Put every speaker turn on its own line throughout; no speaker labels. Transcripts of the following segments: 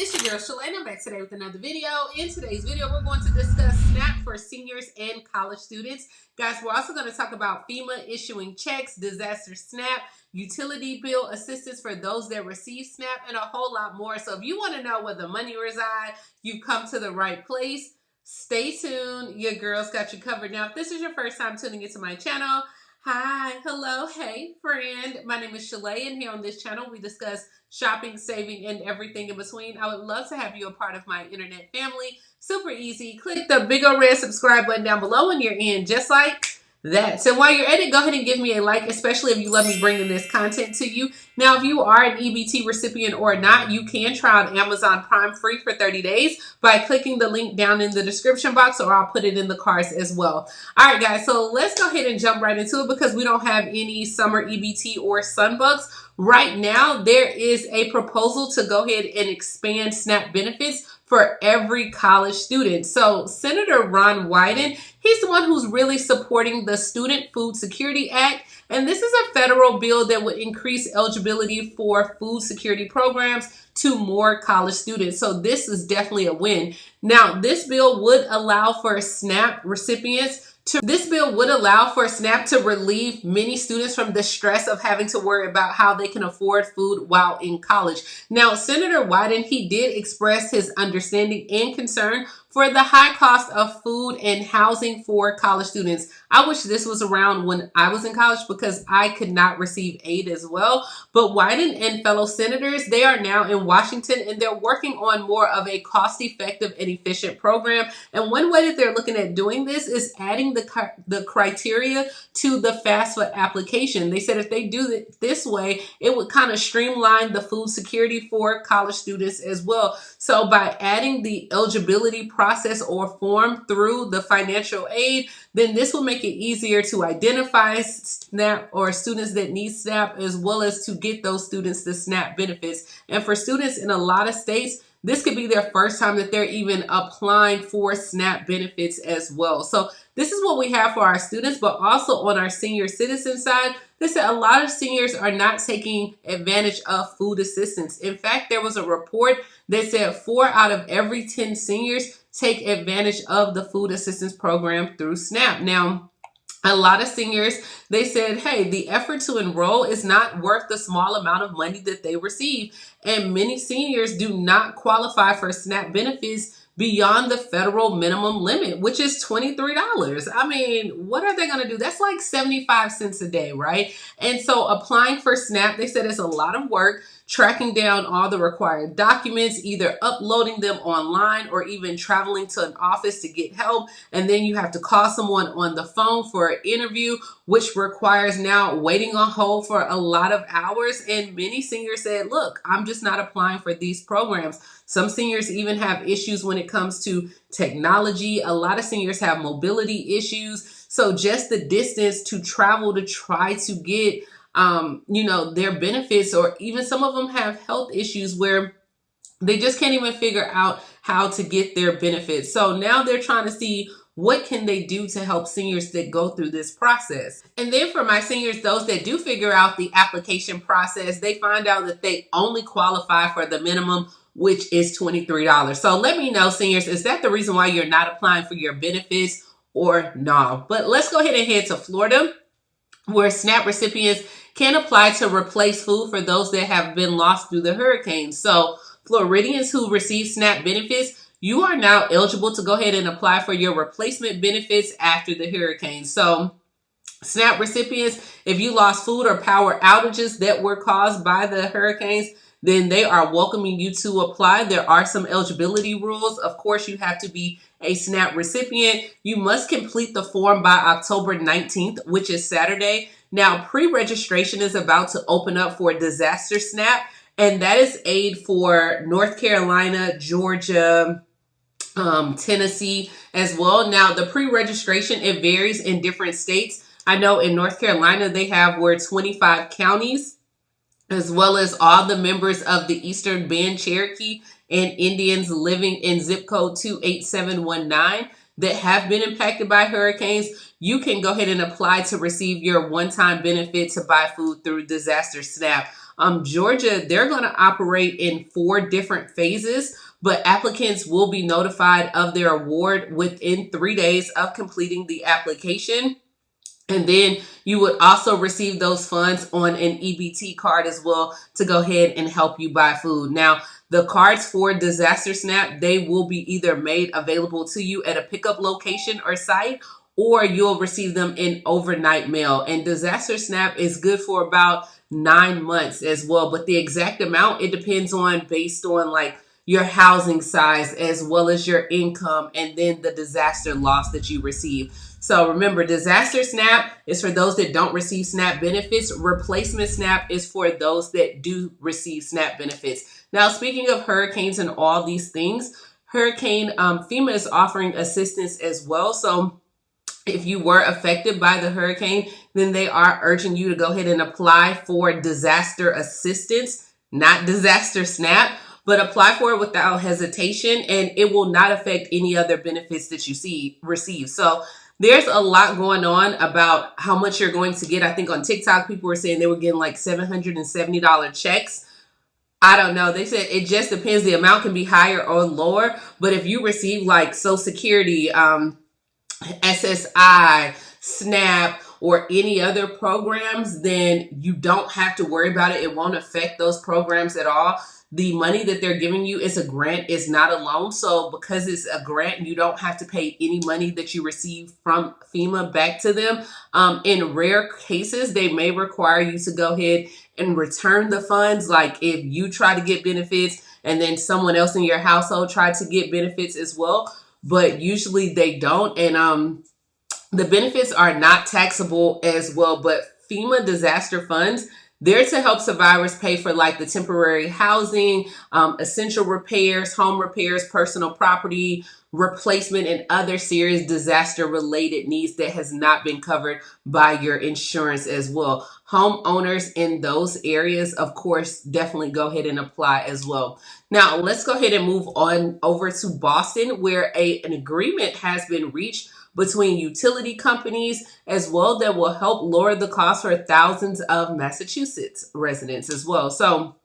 It's your girl Shalae, and I'm back today with another video. In today's video, we're going to discuss SNAP for seniors and college students. Guys, we're also going to talk about FEMA issuing checks, disaster SNAP, utility bill assistance for those that receive SNAP, and a whole lot more. So if you want to know where the money resides, you've come to the right place. Stay tuned. Your girl's got you covered. Now, if this is your first time tuning into my channel, hi, hello, hey, friend. My name is Shalae, and here on this channel, we discuss shopping, saving, and everything in between. I would love to have you a part of my internet family. Super easy. Click the big old red subscribe button down below when you're in, just like that. So while you're at it, go ahead and give me a like, especially if you love me bringing this content to you. Now, if you are an EBT recipient or not, you can try on Amazon Prime free for 30 days by clicking the link down in the description box, or I'll put it in the cards as well. All right, guys, so let's go ahead and jump right into it because we don't have any summer EBT or Sunbucks. Right now, there is a proposal to go ahead and expand SNAP benefits for every college student. So Senator Ron Wyden, he's the one who's really supporting the Student Food Security Act. And this is a federal bill that would increase eligibility for food security programs to more college students. So this is definitely a win. Now, this bill would allow for SNAP recipients to relieve many students from the stress of having to worry about how they can afford food while in college. Now, Senator Wyden, he did express his understanding and concern for the high cost of food and housing for college students. I wish this was around when I was in college because I could not receive aid as well. But Wyden and fellow senators, they are now in Washington and they're working on more of a cost-effective and efficient program. And one way that they're looking at doing this is adding the criteria to the FAFSA application. They said if they do it this way, it would kind of streamline the food security for college students as well. So by adding the eligibility process or form through the financial aid, then this will make it easier to identify SNAP or students that need SNAP, as well as to get those students the SNAP benefits. And for students in a lot of states, this could be their first time that they're even applying for SNAP benefits as well. So this is what we have for our students, but also on our senior citizen side, they said a lot of seniors are not taking advantage of food assistance. In fact, there was a report that said 4 out of every 10 seniors take advantage of the food assistance program through SNAP. Now, a lot of seniors, they said, hey, the effort to enroll is not worth the small amount of money that they receive. And many seniors do not qualify for SNAP benefits beyond the federal minimum limit, which is $23. I mean, what are they going to do? That's like 75 cents a day, right? And so applying for SNAP, they said it's a lot of work, tracking down all the required documents, either uploading them online or even traveling to an office to get help. And then you have to call someone on the phone for an interview, which requires now waiting on hold for a lot of hours. And many seniors said, look, I'm just not applying for these programs. Some seniors even have issues when it comes to technology. A lot of seniors have mobility issues. So just the distance to travel to try to get their benefits, or even some of them have health issues where they just can't even figure out how to get their benefits. So now they're trying to see what can they do to help seniors that go through this process. And then for my seniors, those that do figure out the application process, they find out that they only qualify for the minimum, which is $23. So let me know, seniors, is that the reason why you're not applying for your benefits or no? But let's go ahead and head to Florida, where SNAP recipients can apply to replace food for those that have been lost through the hurricanes. So Floridians who receive SNAP benefits, you are now eligible to go ahead and apply for your replacement benefits after the hurricane. So SNAP recipients, if you lost food or power outages that were caused by the hurricanes, then they are welcoming you to apply. There are some eligibility rules. Of course, you have to be a SNAP recipient. You must complete the form by October 19th, which is Saturday. Now, pre-registration is about to open up for disaster SNAP, and that is aid for North Carolina, Georgia, Tennessee as well. Now, the pre-registration, it varies in different states. I know in North Carolina, they have 25 counties, as well as all the members of the Eastern Band Cherokee and Indians living in zip code 28719 that have been impacted by hurricanes. You can go ahead and apply to receive your one-time benefit to buy food through disaster SNAP. Georgia, they're going to operate in 4 different phases, but applicants will be notified of their award within 3 days of completing the application. And then you would also receive those funds on an EBT card as well to go ahead and help you buy food. Now, the cards for Disaster SNAP, they will be either made available to you at a pickup location or site, or you'll receive them in overnight mail. And Disaster SNAP is good for about 9 months as well. But the exact amount, it depends on based on like your housing size as well as your income and then the disaster loss that you receive. So remember, Disaster SNAP is for those that don't receive SNAP benefits. Replacement SNAP is for those that do receive SNAP benefits. Now, speaking of hurricanes and all these things, FEMA is offering assistance as well. So if you were affected by the hurricane, then they are urging you to go ahead and apply for disaster assistance, not Disaster SNAP, but apply for it without hesitation, and it will not affect any other benefits that you receive. So there's a lot going on about how much you're going to get. I think on TikTok, people were saying they were getting like $770 checks. I don't know. They said it just depends. The amount can be higher or lower. But if you receive like Social Security, SSI, SNAP, or any other programs, then you don't have to worry about it. It won't affect those programs at all. The money that they're giving you is a grant, it's not a loan. So because it's a grant, you don't have to pay any money that you receive from FEMA back to them. In rare cases, they may require you to go ahead and return the funds. Like if you try to get benefits and then someone else in your household tried to get benefits as well, but usually they don't. And the benefits are not taxable as well. But FEMA disaster funds, they're to help survivors pay for like the temporary housing, essential repairs, home repairs, personal property replacement, and other serious disaster related needs that has not been covered by your insurance as well. Homeowners in those areas, of course, definitely go ahead and apply as well. Now, let's go ahead and move on over to Boston, where an agreement has been reached between utility companies as well that will help lower the cost for thousands of Massachusetts residents as well. So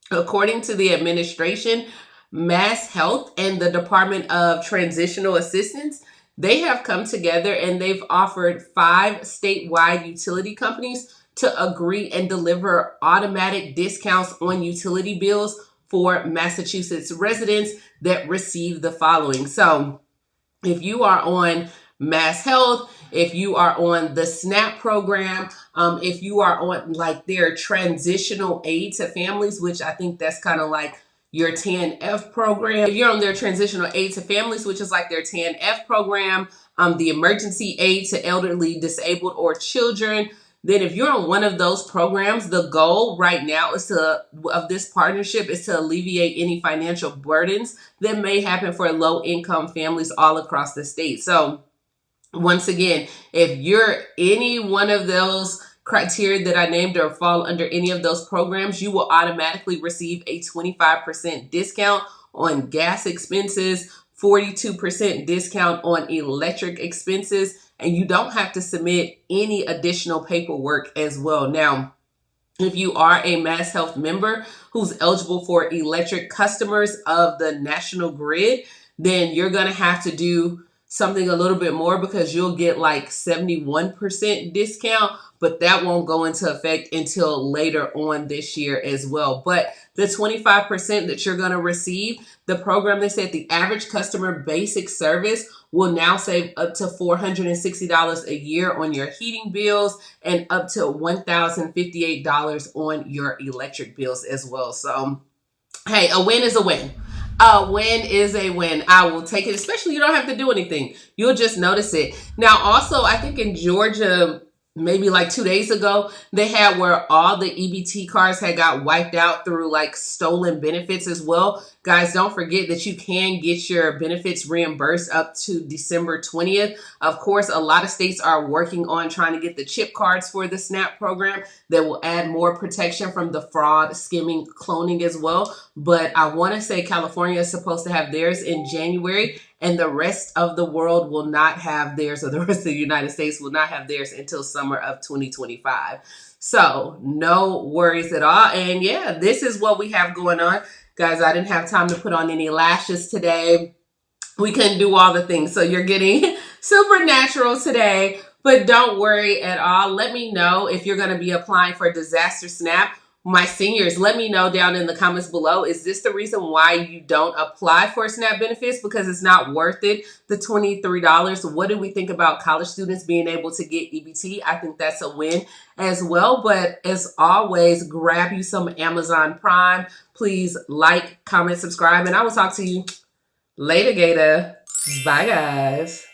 according to the administration, Mass Health and the Department of Transitional Assistance, they have come together and they've offered 5 statewide utility companies to agree and deliver automatic discounts on utility bills for Massachusetts residents that receive the following. So if you are on Mass Health, if you are on the SNAP program, if you are on like their transitional aid to families, which I think that's kind of like your TANF program. If you're on their transitional aid to families, which is like their TANF program, the emergency aid to elderly, disabled, or children, then if you're on one of those programs, the goal right now of this partnership is to alleviate any financial burdens that may happen for low-income families all across the state. So once again, if you're any one of those criteria that I named or fall under any of those programs, you will automatically receive a 25% discount on gas expenses, 42% discount on electric expenses, and you don't have to submit any additional paperwork as well. Now, if you are a Mass Health member who's eligible for electric customers of the national grid, then you're going to have to do something a little bit more because you'll get like 71% discount, but that won't go into effect until later on this year as well. But the 25% that you're going to receive, the program, they said the average customer basic service will now save up to $460 a year on your heating bills and up to $1,058 on your electric bills as well. So, hey, a win is a win. A win is a win. I will take it, especially you don't have to do anything. You'll just notice it. Now, also, I think in Georgia, maybe like 2 days ago, they had where all the EBT cards had got wiped out through like stolen benefits as well. Guys, don't forget that you can get your benefits reimbursed up to December 20th. Of course, a lot of states are working on trying to get the chip cards for the SNAP program that will add more protection from the fraud, skimming, cloning as well. But I want to say California is supposed to have theirs in January, and the rest of the world will not have theirs, or the rest of the United States will not have theirs until summer of 2025. So no worries at all. And yeah, this is what we have going on. Guys, I didn't have time to put on any lashes today. We couldn't do all the things. So you're getting super natural today, but don't worry at all. Let me know if you're going to be applying for Disaster Snap. My seniors, let me know down in the comments below. Is this the reason why you don't apply for SNAP benefits? Because it's not worth it, the $23. What do we think about college students being able to get EBT? I think that's a win as well. But as always, grab you some Amazon Prime. Please like, comment, subscribe, and I will talk to you later, Gator. Bye, guys.